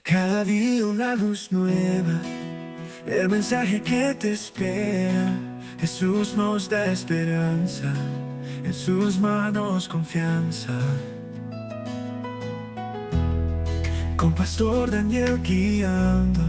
Cada día una luz nueva, el mensaje que te espera. Jesús nos da esperanza, en sus manos confianza. Con Pastor Daniel guiando,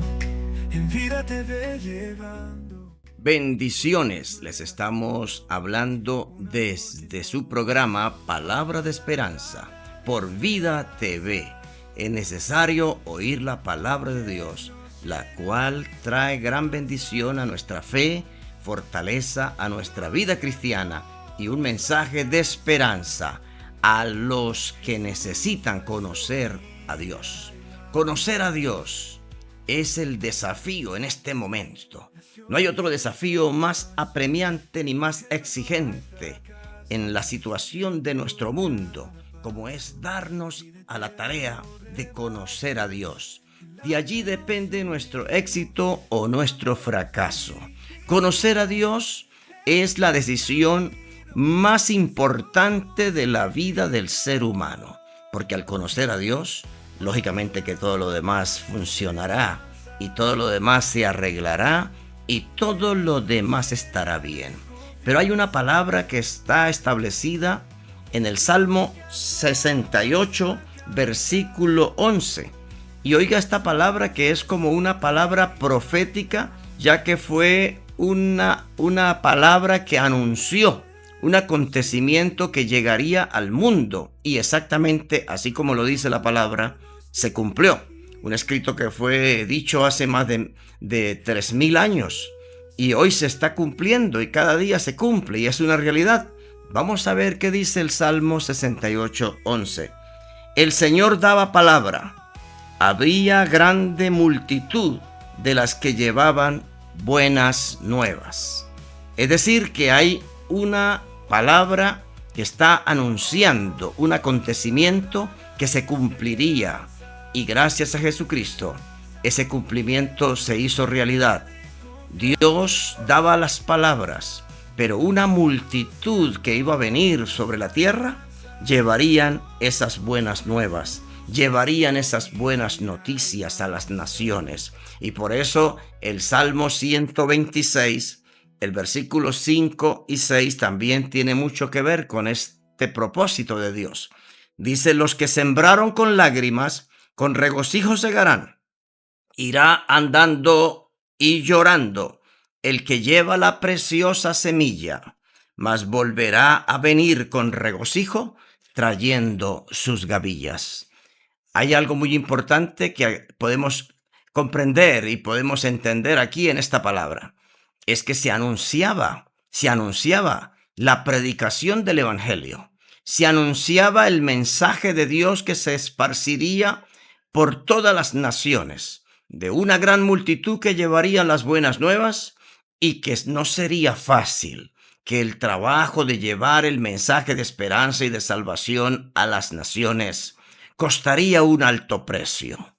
en vida te ve llevando. Bendiciones, les estamos hablando desde su programa Palabra de Esperanza por Vida TV. Es necesario oír la palabra de Dios, la cual trae gran bendición a nuestra fe, fortaleza a nuestra vida cristiana y un mensaje de esperanza a los que necesitan conocer a Dios. Conocer a Dios es el desafío en este momento. No hay otro desafío más apremiante ni más exigente en la situación de nuestro mundo como es darnos a la tarea de conocer a Dios. De allí depende nuestro éxito o nuestro fracaso. Conocer a Dios es la decisión más importante de la vida del ser humano, porque al conocer a Dios, lógicamente que todo lo demás funcionará y todo lo demás se arreglará y todo lo demás estará bien. Pero hay una palabra que está establecida en el Salmo 68, versículo 11. Y oiga esta palabra que es como una palabra profética, ya que fue una palabra que anunció un acontecimiento que llegaría al mundo. Y exactamente así como lo dice la palabra, se cumplió. Un escrito que fue dicho hace más de 3000 años. Y hoy se está cumpliendo y cada día se cumple y es una realidad. Vamos a ver qué dice el Salmo 68, 11. El Señor daba palabra. Había grande multitud de las que llevaban buenas nuevas. Es decir, que hay una palabra que está anunciando un acontecimiento que se cumpliría. Y gracias a Jesucristo, ese cumplimiento se hizo realidad. Dios daba las palabras, pero una multitud que iba a venir sobre la tierra llevarían esas buenas nuevas, llevarían esas buenas noticias a las naciones. Y por eso el Salmo 126, el versículo 5 y 6 también tiene mucho que ver con este propósito de Dios. Dice: los que sembraron con lágrimas, con regocijo segarán. Irá andando y llorando el que lleva la preciosa semilla, mas volverá a venir con regocijo trayendo sus gavillas. Hay algo muy importante que podemos comprender y podemos entender aquí en esta palabra. Es que se anunciaba la predicación del Evangelio. Se anunciaba el mensaje de Dios que se esparciría por todas las naciones, de una gran multitud que llevaría las buenas nuevas y que no sería fácil, que el trabajo de llevar el mensaje de esperanza y de salvación a las naciones costaría un alto precio,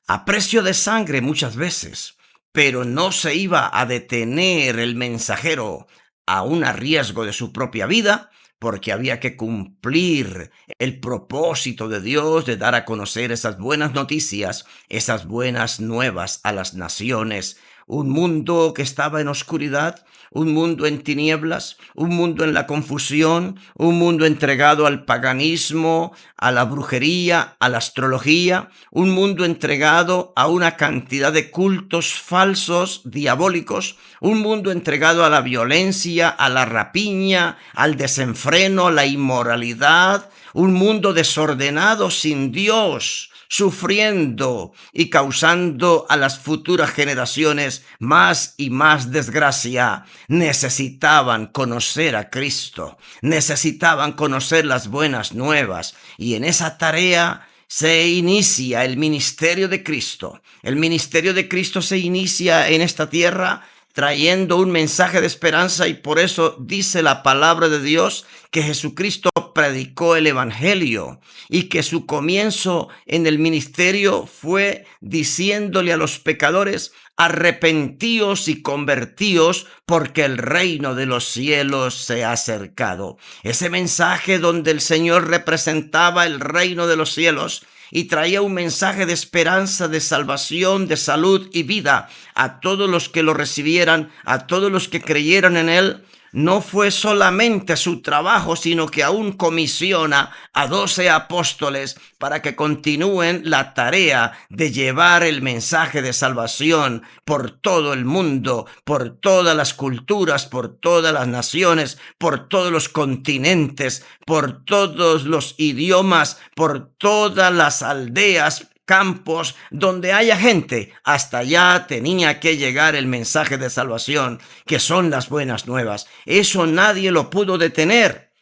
a precio de sangre muchas veces, pero no se iba a detener el mensajero a un riesgo de su propia vida, porque había que cumplir el propósito de Dios de dar a conocer esas buenas noticias, esas buenas nuevas a las naciones. Un mundo que estaba en oscuridad, un mundo en tinieblas, un mundo en la confusión, un mundo entregado al paganismo, a la brujería, a la astrología, un mundo entregado a una cantidad de cultos falsos, diabólicos, un mundo entregado a la violencia, a la rapiña, al desenfreno, a la inmoralidad, un mundo desordenado sin Dios, sufriendo y causando a las futuras generaciones más y más desgracia. Necesitaban conocer a Cristo, necesitaban conocer las buenas nuevas, y en esa tarea se inicia el ministerio de Cristo. El ministerio de Cristo se inicia en esta tierra trayendo un mensaje de esperanza, y por eso dice la palabra de Dios que Jesucristo predicó el Evangelio y que su comienzo en el ministerio fue diciéndole a los pecadores: arrepentíos y convertíos, porque el reino de los cielos se ha acercado. Ese mensaje donde el Señor representaba el reino de los cielos y traía un mensaje de esperanza, de salvación, de salud y vida a todos los que lo recibieran, a todos los que creyeran en él. No fue solamente su trabajo, sino que aún comisiona a 12 apóstoles para que continúen la tarea de llevar el mensaje de salvación por todo el mundo, por todas las culturas, por todas las naciones, por todos los continentes, por todos los idiomas, por todas las aldeas, campos, donde haya gente. Hasta allá tenía que llegar el mensaje de salvación, que son las buenas nuevas. Eso nadie lo pudo detener.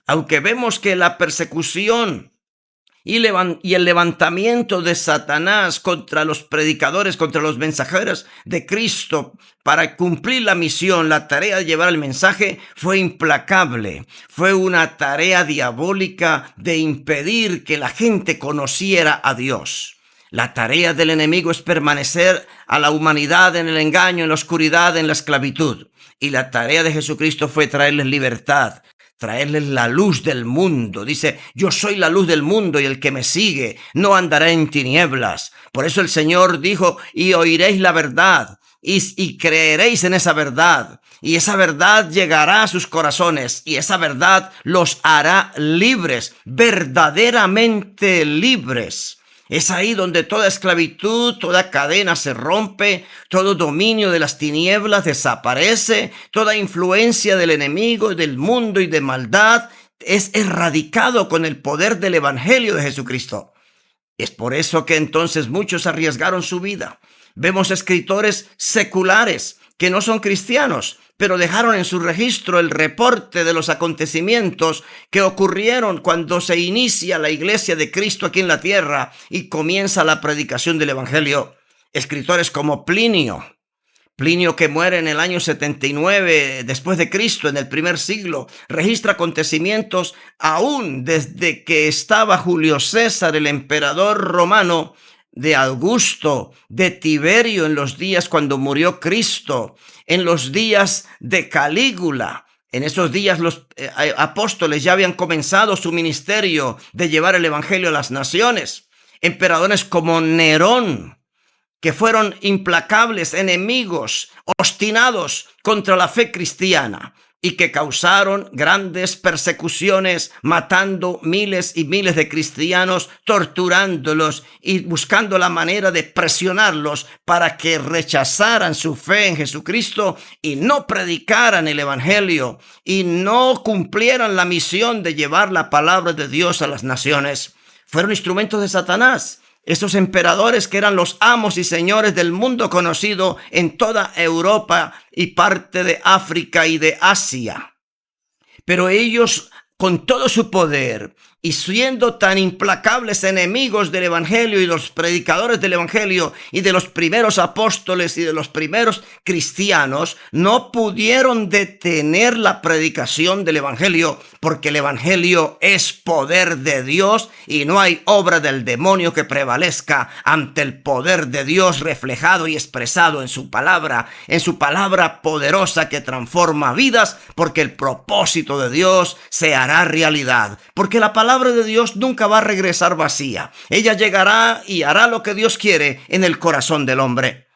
Aunque vemos que la persecución y el levantamiento de Satanás contra los predicadores, contra los mensajeros de Cristo, para cumplir la misión, la tarea de llevar el mensaje, fue implacable. Fue una tarea diabólica de impedir que la gente conociera a Dios. La tarea del enemigo es permanecer a la humanidad en el engaño, en la oscuridad, en la esclavitud. Y la tarea de Jesucristo fue traerles libertad, traerles la luz del mundo. Dice, yo soy la luz del mundo y el que me sigue no andará en tinieblas. Por eso el Señor dijo, y oiréis la verdad y creeréis en esa verdad. Y esa verdad llegará a sus corazones y esa verdad los hará libres, verdaderamente libres. Es ahí donde toda esclavitud, toda cadena se rompe, todo dominio de las tinieblas desaparece, toda influencia del enemigo, del mundo y de maldad es erradicado con el poder del Evangelio de Jesucristo. Es por eso que entonces muchos arriesgaron su vida. Vemos escritores seculares que no son cristianos, pero dejaron en su registro el reporte de los acontecimientos que ocurrieron cuando se inicia la iglesia de Cristo aquí en la tierra y comienza la predicación del Evangelio. Escritores como Plinio que muere en el año 79 después de Cristo, en el primer siglo, registra acontecimientos aún desde que estaba Julio César, el emperador romano, de Augusto, de Tiberio en los días cuando murió Cristo, en los días de Calígula. En esos días los apóstoles ya habían comenzado su ministerio de llevar el evangelio a las naciones. Emperadores como Nerón, que fueron implacables enemigos, obstinados contra la fe cristiana y que causaron grandes persecuciones, matando miles y miles de cristianos, torturándolos y buscando la manera de presionarlos para que rechazaran su fe en Jesucristo y no predicaran el evangelio y no cumplieran la misión de llevar la palabra de Dios a las naciones. Fueron instrumentos de Satanás. Esos emperadores que eran los amos y señores del mundo conocido en toda Europa y parte de África y de Asia. Pero ellos, con todo su poder y siendo tan implacables enemigos del evangelio y los predicadores del evangelio y de los primeros apóstoles y de los primeros cristianos, no pudieron detener la predicación del evangelio, porque el evangelio es poder de Dios y no hay obra del demonio que prevalezca ante el poder de Dios reflejado y expresado en su palabra poderosa que transforma vidas, porque el propósito de Dios se hará realidad, porque la palabra de Dios nunca va a regresar vacía. Ella llegará y hará lo que Dios quiere en el corazón del hombre.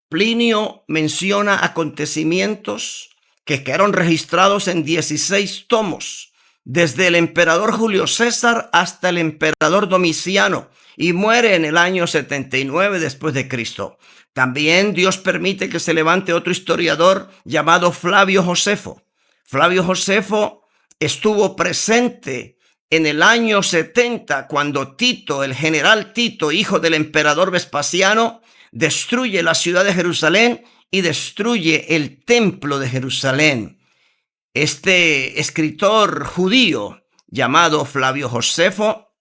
Plinio menciona acontecimientos que quedaron registrados en 16 tomos, desde el emperador Julio César hasta el emperador Domiciano, y muere en el año 79 después de Cristo. También Dios permite que se levante otro historiador llamado Flavio Josefo. Flavio Josefo estuvo presente en el año 70 cuando Tito, el general Tito, hijo del emperador Vespasiano, destruye la ciudad de Jerusalén y destruye el templo de Jerusalén. Este escritor judío llamado Flavio Josefo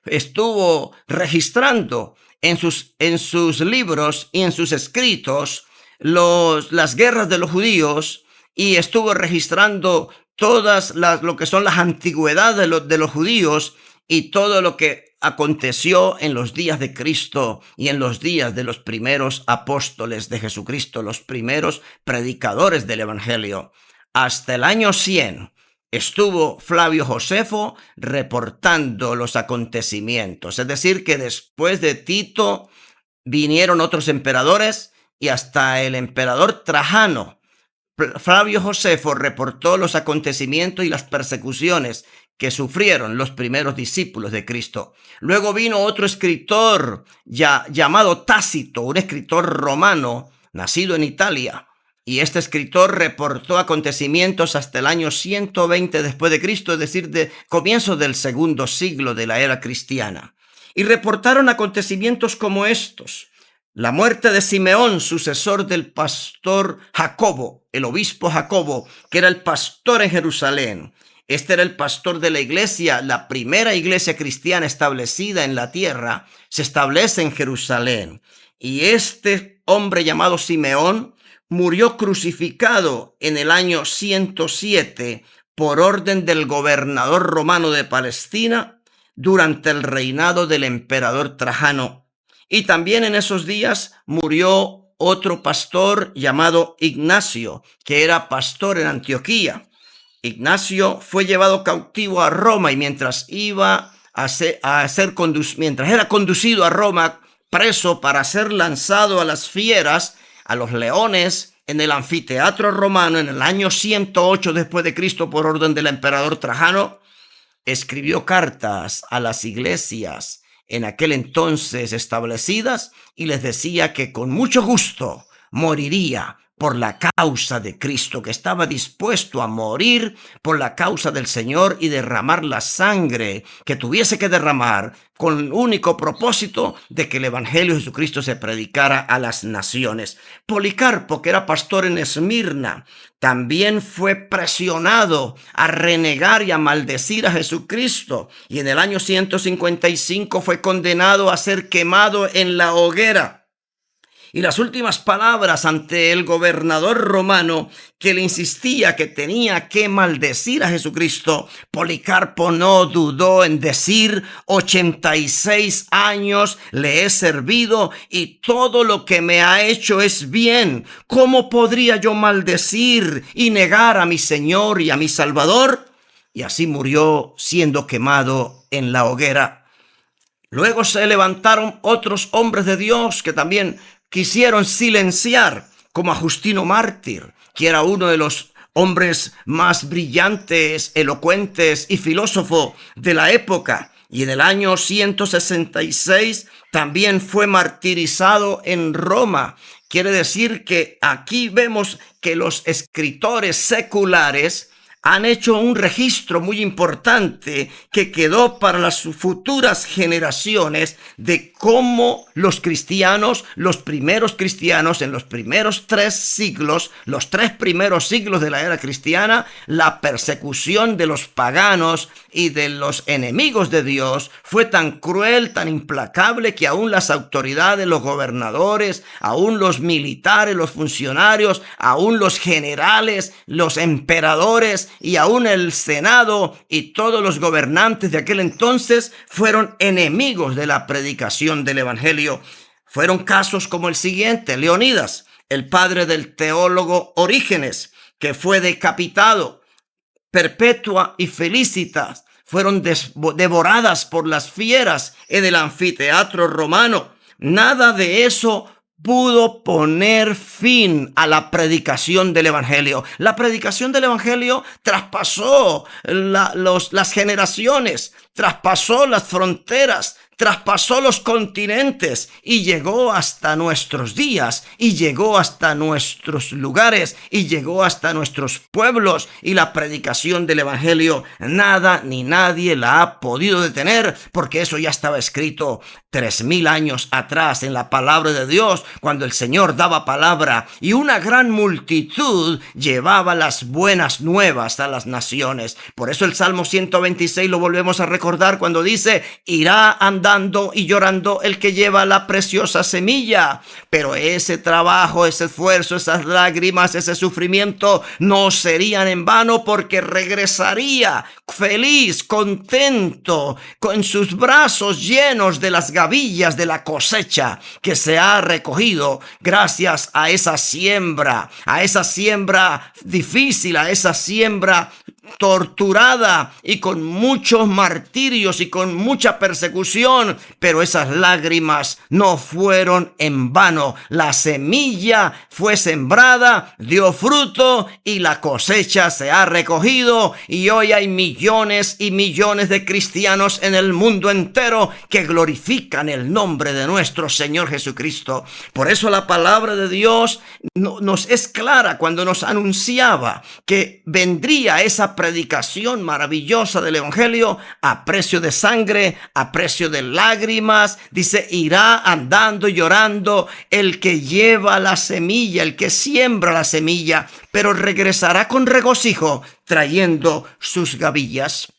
estuvo registrando en sus libros y en sus escritos las guerras de los judíos y estuvo registrando lo que son las antigüedades de los judíos y todo lo que aconteció en los días de Cristo y en los días de los primeros apóstoles de Jesucristo, los primeros predicadores del evangelio. Hasta el año 100, estuvo Flavio Josefo reportando los acontecimientos. Es decir, que después de Tito vinieron otros emperadores y hasta el emperador Trajano. Flavio Josefo reportó los acontecimientos y las persecuciones que sufrieron los primeros discípulos de Cristo. Luego vino otro escritor llamado Tácito, un escritor romano nacido en Italia. Y este escritor reportó acontecimientos hasta el año 120 después de Cristo, es decir, de comienzos del segundo siglo de la era cristiana. Y reportaron acontecimientos como estos: la muerte de Simeón, sucesor del pastor Jacobo, el obispo Jacobo, que era el pastor en Jerusalén. Este era el pastor de la iglesia, la primera iglesia cristiana establecida en la tierra, se establece en Jerusalén. Y este hombre llamado Simeón murió crucificado en el año 107 por orden del gobernador romano de Palestina durante el reinado del emperador Trajano. Y también en esos días murió otro pastor llamado Ignacio, que era pastor en Antioquía. Ignacio fue llevado cautivo a Roma y mientras era conducido a Roma preso para ser lanzado a las fieras, a los leones, en el anfiteatro romano en el año 108 después de Cristo por orden del emperador Trajano, escribió cartas a las iglesias en aquel entonces establecidas y les decía que con mucho gusto moriría por la causa de Cristo, que estaba dispuesto a morir por la causa del Señor y derramar la sangre que tuviese que derramar con el único propósito de que el Evangelio de Jesucristo se predicara a las naciones. Policarpo, que era pastor en Esmirna, también fue presionado a renegar y a maldecir a Jesucristo y en el año 155 fue condenado a ser quemado en la hoguera. Y las últimas palabras ante el gobernador romano que le insistía que tenía que maldecir a Jesucristo, Policarpo no dudó en decir: 86 años le he servido y todo lo que me ha hecho es bien. ¿Cómo podría yo maldecir y negar a mi Señor y a mi Salvador? Y así murió siendo quemado en la hoguera. Luego se levantaron otros hombres de Dios que también quisieron silenciar, como a Justino Mártir, que era uno de los hombres más brillantes, elocuentes y filósofo de la época. Y en el año 166 también fue martirizado en Roma. Quiere decir que aquí vemos que los escritores seculares han hecho un registro muy importante que quedó para las futuras generaciones de cómo los cristianos, los primeros cristianos en los primeros 3 siglos, los 3 primeros siglos de la era cristiana, la persecución de los paganos y de los enemigos de Dios fue tan cruel, tan implacable, que aún las autoridades, los gobernadores, aún los militares, los funcionarios, aún los generales, los emperadores y aún el Senado y todos los gobernantes de aquel entonces fueron enemigos de la predicación del Evangelio. Fueron casos como el siguiente: Leonidas, el padre del teólogo Orígenes, que fue decapitado. Perpetua y Felicitas fueron devoradas por las fieras en el anfiteatro romano. Nada de eso pudo poner fin a la predicación del Evangelio. La predicación del Evangelio traspasó las generaciones, traspasó las fronteras, traspasó los continentes y llegó hasta nuestros días, y llegó hasta nuestros lugares, y llegó hasta nuestros pueblos. Y la predicación del Evangelio, nada ni nadie la ha podido detener, porque eso ya estaba escrito 3000 años atrás en la palabra de Dios, cuando el Señor daba palabra y una gran multitud llevaba las buenas nuevas a las naciones. Por eso el Salmo 126 lo volvemos a recordar cuando dice: irá andando y llorando el que lleva la preciosa semilla. Pero ese trabajo, ese esfuerzo, esas lágrimas, ese sufrimiento no serían en vano, porque regresaría feliz, contento, con sus brazos llenos de las gavillas de la cosecha que se ha recogido gracias a esa siembra difícil, a esa siembra torturada y con muchos martirios y con mucha persecución, pero esas lágrimas no fueron en vano. La semilla fue sembrada, dio fruto y la cosecha se ha recogido, y hoy hay millones y millones de cristianos en el mundo entero que glorifican el nombre de nuestro Señor Jesucristo. Por eso la palabra de Dios nos es clara cuando nos anunciaba que vendría esa predicación maravillosa del Evangelio a precio de sangre, a precio de lágrimas. Dice, irá andando y llorando el que lleva la semilla, el que siembra la semilla, pero regresará con regocijo trayendo sus gavillas.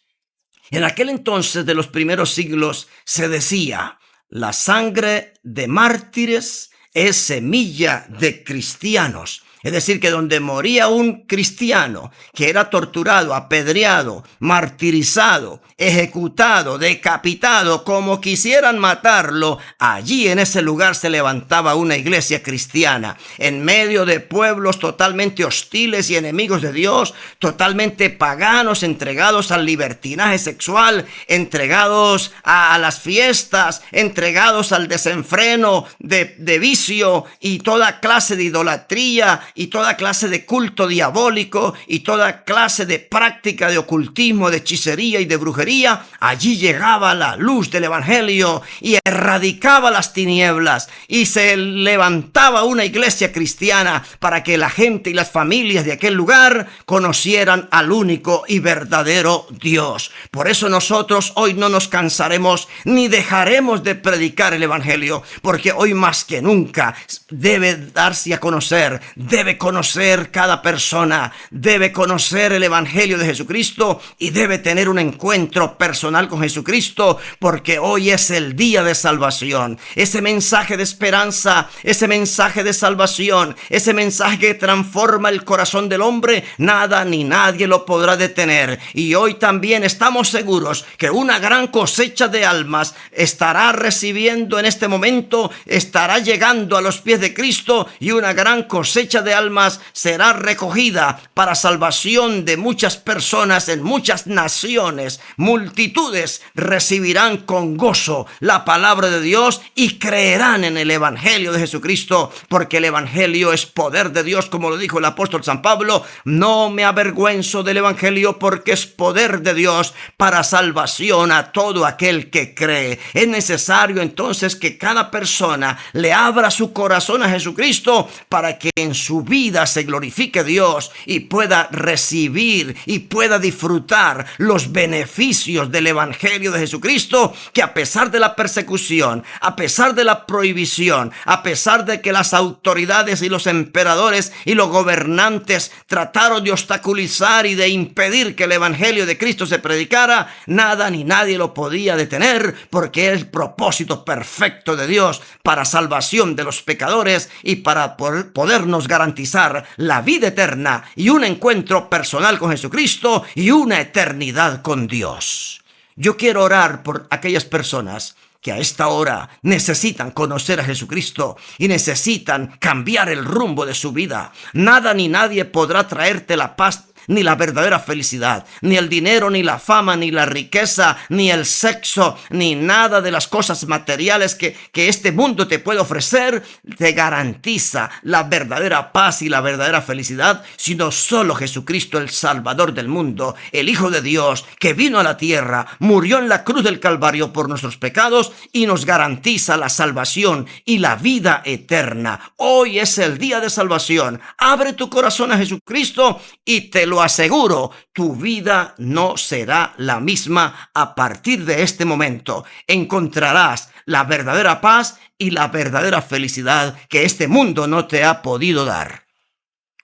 En aquel entonces de los primeros siglos se decía, la sangre de mártires es semilla de cristianos. Es decir, que donde moría un cristiano que era torturado, apedreado, martirizado, ejecutado, decapitado, como quisieran matarlo, allí en ese lugar se levantaba una iglesia cristiana, en medio de pueblos totalmente hostiles y enemigos de Dios, totalmente paganos, entregados al libertinaje sexual, entregados a las fiestas, entregados al desenfreno de vicio y toda clase de idolatría y toda clase de culto diabólico y toda clase de práctica de ocultismo, de hechicería y de brujería. Allí llegaba la luz del Evangelio y erradicaba las tinieblas, y se levantaba una iglesia cristiana para que la gente y las familias de aquel lugar conocieran al único y verdadero Dios. Por eso nosotros hoy no nos cansaremos ni dejaremos de predicar el Evangelio, porque hoy más que nunca debe darse a conocer, debe conocer cada persona, debe conocer el Evangelio de Jesucristo y debe tener un encuentro personal con Jesucristo, porque hoy es el día de salvación. Ese mensaje de esperanza, ese mensaje de salvación, ese mensaje que transforma el corazón del hombre, nada ni nadie lo podrá detener. Y hoy también estamos seguros que una gran cosecha de almas estará recibiendo en este momento, estará llegando a los pies de Cristo, y una gran cosecha de almas será recogida para salvación de muchas personas en muchas naciones. Multitudes recibirán con gozo la palabra de Dios y creerán en el Evangelio de Jesucristo, porque el Evangelio es poder de Dios, como lo dijo el apóstol San Pablo. No me avergüenzo del Evangelio, porque es poder de Dios para salvación a todo aquel que cree. Es necesario entonces que cada persona le abra su corazón a Jesucristo para que en su vida se glorifique Dios y pueda recibir y pueda disfrutar los beneficios del Evangelio de Jesucristo, que a pesar de la persecución, a pesar de la prohibición, a pesar de que las autoridades y los emperadores y los gobernantes trataron de obstaculizar y de impedir que el Evangelio de Cristo se predicara, nada ni nadie lo podía detener, porque es el propósito perfecto de Dios para salvación de los pecadores y para podernos garantizar la vida eterna y un encuentro personal con Jesucristo y una eternidad con Dios. Yo quiero orar por aquellas personas que a esta hora necesitan conocer a Jesucristo y necesitan cambiar el rumbo de su vida. Nada ni nadie podrá traerte la paz ni la verdadera felicidad, ni el dinero, ni la fama, ni la riqueza, ni el sexo, ni nada de las cosas materiales que este mundo te puede ofrecer, te garantiza la verdadera paz y la verdadera felicidad, sino solo Jesucristo, el Salvador del mundo, el Hijo de Dios, que vino a la tierra, murió en la cruz del Calvario por nuestros pecados y nos garantiza la salvación y la vida eterna. Hoy es el día de salvación. Abre tu corazón a Jesucristo y te lo aseguro, tu vida no será la misma a partir de este momento. Encontrarás la verdadera paz y la verdadera felicidad que este mundo no te ha podido dar.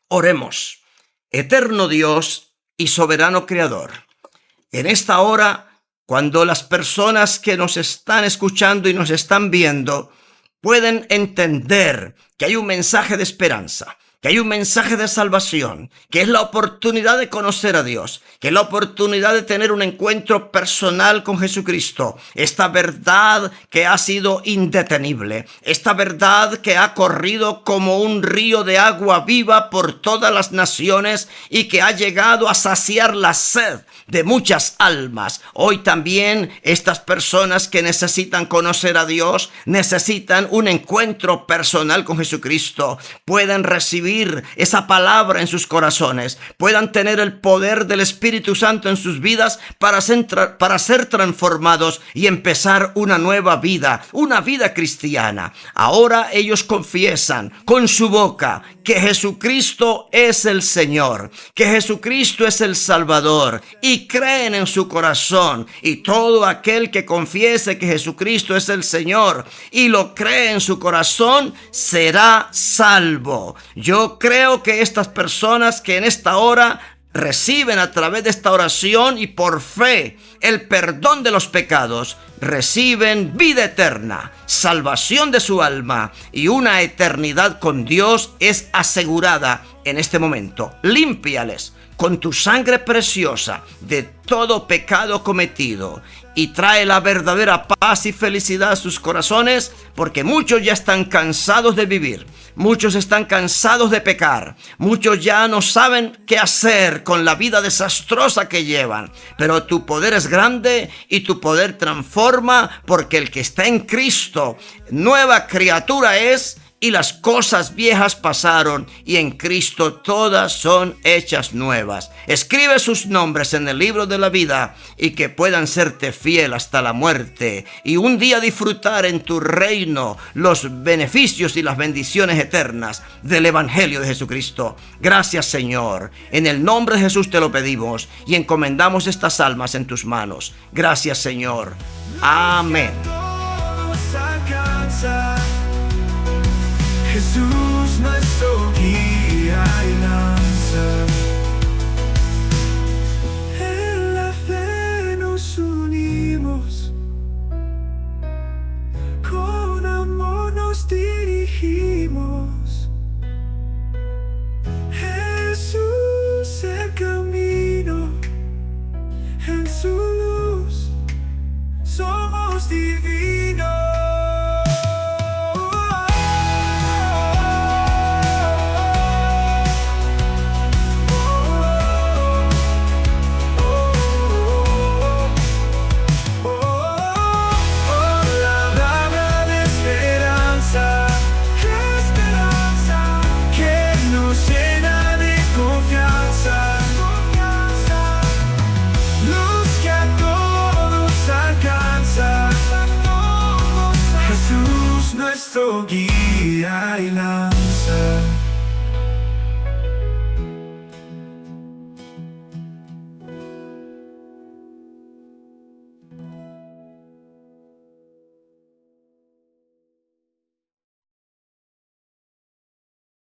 Oremos. Eterno Dios y soberano Creador, en esta hora, cuando las personas que nos están escuchando y nos están viendo pueden entender que hay un mensaje de esperanza, que hay un mensaje de salvación, que es la oportunidad de conocer a Dios, que es la oportunidad de tener un encuentro personal con Jesucristo. Esta verdad que ha sido indetenible, esta verdad que ha corrido como un río de agua viva por todas las naciones y que ha llegado a saciar la sed de muchas almas. Hoy también estas personas que necesitan conocer a Dios, necesitan un encuentro personal con Jesucristo, puedan recibir esa palabra en sus corazones, puedan tener el poder del Espíritu Santo en sus vidas para ser transformados y empezar una nueva vida, una vida cristiana. Ahora ellos confiesan con su boca que Jesucristo es el Señor, que Jesucristo es el Salvador, y creen en su corazón. Y todo aquel que confiese que Jesucristo es el Señor y lo cree en su corazón será salvo. Yo creo que estas personas que en esta hora reciben a través de esta oración y por fe el perdón de los pecados, reciben vida eterna, salvación de su alma, y una eternidad con Dios es asegurada en este momento. Límpiales con tu sangre preciosa de todo pecado cometido y trae la verdadera paz y felicidad a sus corazones, porque muchos ya están cansados de vivir, muchos están cansados de pecar, muchos ya no saben qué hacer con la vida desastrosa que llevan, pero tu poder es grande y tu poder transforma, porque el que está en Cristo, nueva criatura es, y las cosas viejas pasaron, y en Cristo todas son hechas nuevas. Escribe sus nombres en el libro de la vida, y que puedan serte fiel hasta la muerte, y un día disfrutar en tu reino los beneficios y las bendiciones eternas del Evangelio de Jesucristo. Gracias, Señor. En el nombre de Jesús te lo pedimos, y encomendamos estas almas en tus manos. Gracias, Señor. Amén. Jesús nuestro guía y lanza, en la fe nos unimos, con amor nos dirigimos. Jesús el camino, en su luz somos divinos. Nuestro guía y lanza.